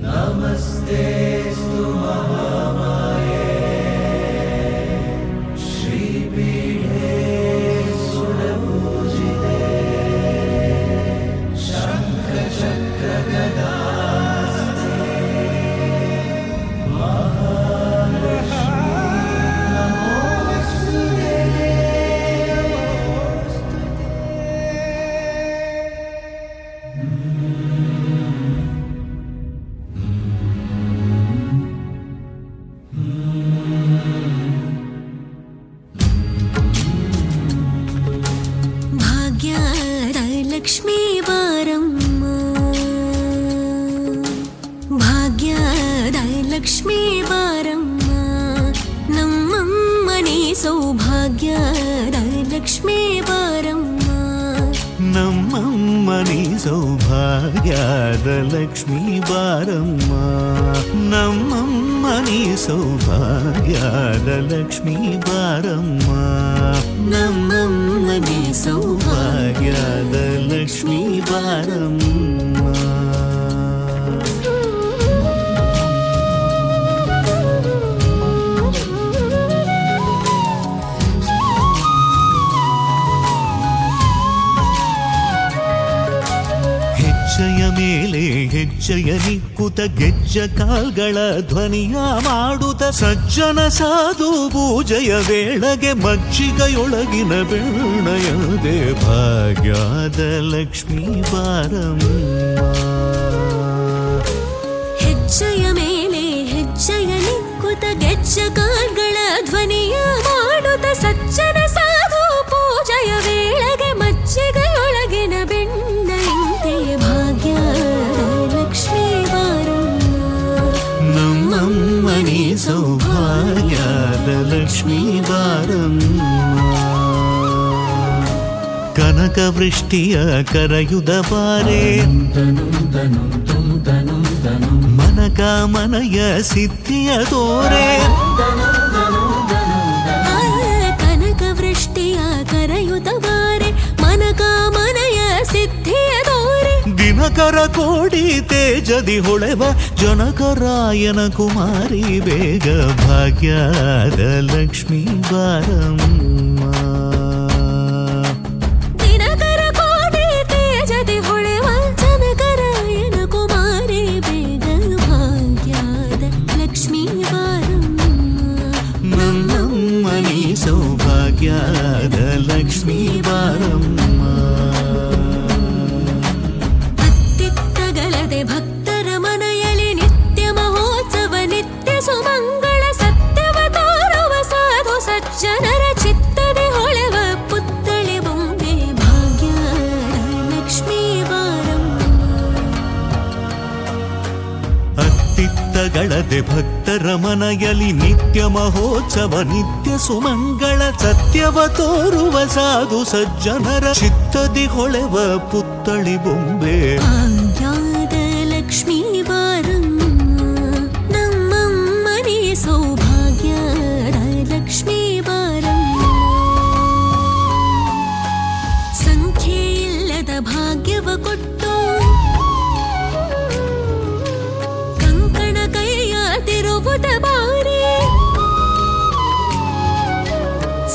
नमस्तेऽस्तु महामाये श्रीपीठे सुरपूजिते शङ्खचक्रगदास्ते महालक्ष्मी नमोऽस्तुते। ಭಾಗ್ಯದ ಲಕ್ಷ್ಮೀ ಬಾರಮ್ಮ, ಭಾಗ್ಯದ ಲಕ್ಷ್ಮೀ ಬಾರಮ್ಮ, ನಮ್ಮಮ್ಮನಿ ಸೌಭಾಗ್ಯದ ಲಕ್ಷ್ಮೀ ಬಾರಮ್ಮ, ನಮ್ಮಮ್ಮನಿ ಸೌಭಾಗ್ಯದ ಲಕ್ಷ್ಮೀ ಬಾರಮ್ಮ, ನಮ್ಮಮ್ಮನಿ ಸೌಭಾಗ್ಯದ ಲಕ್ಷ್ಮೀ ಬಾರಮ್ಮ, ನಮ್ಮಮ್ಮನಿ ಸೌಭಾಗ್ಯದ ಲಕ್ಷ್ಮೀ ಬಾರಮ್ಮ. ಹೆಜ್ಜೆಯ ಮೇಲೆ ಹೆಜ್ಜೆಯ ನಿಕ್ಕುತ ಗೆಜ್ಜ ಕಾಲ್ಗಳ ಧ್ವನಿಯ ಮಾಡುತ್ತ ಸಜ್ಜನ ಸಾಧು ಪೂಜೆಯ ವೇಳೆಗೆ ಮಜ್ಜಿಗೆಯೊಳಗಿನ ಬೆಣ್ಣಯದೆ ಭಾಗ್ಯದ ಲಕ್ಷ್ಮೀ ಬಾರಮ್ಮ. ಹೆಜ್ಜೆಯ ಮೇಲೆ ಹೆಜ್ಜೆಯ ನಿಕ್ಕುತ ಗೆಜ್ಜ ಕಾಲ್ಗಳ ಧ್ವನಿಯ ಮಾಡುತ್ತ ಸಜ್ಜನ ಸಾಧು ಪೂಜೆಯ ವೇಳೆಗೆ ಮಜ್ಜಿಗೆಯೊಳಗಿನ ಬೆಣ್ಣೆಯಂತೆ ಭಾಗ್ಯದ ಲಕ್ಷ್ಮೀ ಬಾರಮ್ಮ, ನಮ್ಮಮ್ಮನಿ ಸೌಭಾಗ್ಯದ ಲಕ್ಷ್ಮೀ ಬಾರಮ್ಮ. ಕನಕ ವೃಷ್ಟಿಯ ಕರೆಯುದ ಬಾರೆ ಮನಕ ಮನಯ ಸಿದ್ಧಿಯ ತೋರೆ, ಕನಕ ವೃಷ್ಟಿಯ ಕರೆಯುತ ಬಾರೆ ಮನಕ ಮನಯ ಸಿದ್ಧಿಯ ತೋರೆ, ದಿನಕರ ಕೋಡಿ ತೇಜದಿ ಹೊಳೆವ ಜನಕರಾಯನ ಕುಮಾರಿ ಬೇಗ ಭಾಗ್ಯದ ಲಕ್ಷ್ಮೀ ಬಾರಮ್ಮ. ದಿನಕರ ಕೋಟಿ ತೇಜದಿ ಹೊಳೆವ ಜನಕರಾಯನ ಕುಮಾರಿ ಬೇಗ ಭಾಗ್ಯದ ಲಕ್ಷ್ಮೀ ಬಾರಮ್ಮ, ನಮ್ಮಮ್ಮನಿ ಸೌಭಾಗ್ಯದ ಲಕ್ಷ್ಮೀ ಬಾರಮ್ಮ. ಅತ್ತಿತ್ತಗಲದೆ ಭಕ್ತರ ಮನೆಯಲ್ಲಿ ನಿತ್ಯ ಮಹೋತ್ಸವ ನಿತ್ಯ ಸುಮಂಗಳ ಸತ್ಯವ ತೋರುವ ಸಾಧು ಸಜ್ಜನರ ಚಿತ್ತದೆ ಹೊಳೆವ ಪುತ್ಥಳಿ ಬೊಂಬೆ ಭಾಗ್ಯದ ಲಕ್ಷ್ಮೀ ಬಾರಮ್ಮ. ಅತ್ತಿತ್ತಗಳದೆ ಭಕ್ತರ ಮನೆಯಲ್ಲಿ ನಿತ್ಯ ಮಹೋತ್ಸವ ನಿತ್ಯ ಸುಮಂಗಳ ಸತ್ಯವ ತೋರುವ ಸಾಧು ಸಜ್ಜನರ ಚಿತ್ತದಿ ಹೊಳೆವ ಪುತ್ಥಳಿ ಬೊಂಬೆ ಭಾಗ್ಯದ ಲಕ್ಷ್ಮೀ ಬಾರಮ್ಮ, ನಮ್ಮಮ್ಮನಿ ಸೌಭಾಗ್ಯದ ಲಕ್ಷ್ಮೀ ಬಾರಮ್ಮ. ಸಂಖ್ಯೆ ಇಲ್ಲದ ಭಾಗ್ಯವ ಕೊಟ್ಟು ಕಂಕಣ ಕೈಯ ತಿರುವುದ ಬಾರಿ,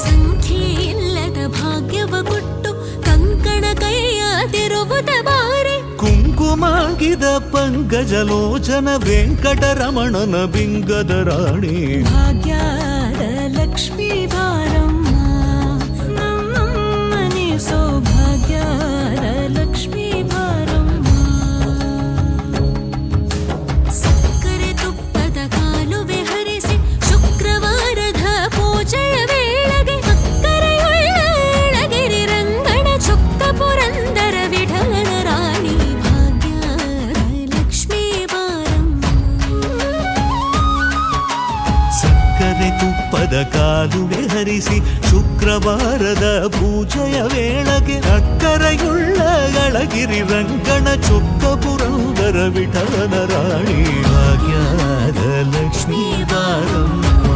ಸಂಖ್ಯೆ ಇಲ್ಲದ ಭಾಗ್ಯವ ಕೊಟ್ಟು ಕಂಕಣ ಕೈಯ ತಿರುವುದ ಬಾರಿ, ಕುಂಕುಮಾಗಿದ ಪಂಕಜಲೋಚನ ವೆಂಕಟರಮಣನ ಬಿಂಗದ ರಾಣಿ ಭಾಗ್ಯದ ಲಕ್ಷ್ಮೀ ಬಾರಮ್ಮ, ನಮ್ಮಮ್ಮನಿ ಸೌಭಾಗ್ಯದ ಲಕ್ಷ್ಮೀ ಬಾರಮ್ಮ. ಸಕ್ಕರೆ ತುಪ್ಪದ ಕಾಲುವೆ ಹರಿಸಿ ಶುಕ್ರವಾರದ ಪೂಜೆಯ ವೇಳೆಗೆ ಅಕ್ಕರೆಯುಳ್ಳ ಏಳಗಿರಿ ರಂಗಣ ಚೊಕ್ಕ ಪುರಂದರ ವಿಠಲನ ರಾಣಿ ಭಾಗ್ಯದ ಲಕ್ಷ್ಮೀ ಬಾರಮ್ಮ. ಸಕ್ಕರೆ ತುಪ್ಪದ ಕಾಲುವೆ ಹರಿಸಿ ಶುಕ್ರವಾರದ ಪೂಜೆಯ ವೇಳೆಗೆ ಅಕ್ಕರೆಯುಳ್ಳ ಗಳಗಿರಿ ರಂಗಣ ಚೊಕ್ಕ ಪುರಂದರ ವಿಠಲನ ರಾಣಿ ಭಾಗ್ಯದ ಲಕ್ಷ್ಮೀ ಬಾರಮ್ಮ,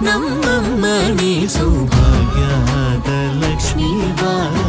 ನಮ್ಮಮ್ಮನಿ ಸೌಭಾಗ್ಯದ ಲಕ್ಷ್ಮೀ ಬಾರಮ್ಮ.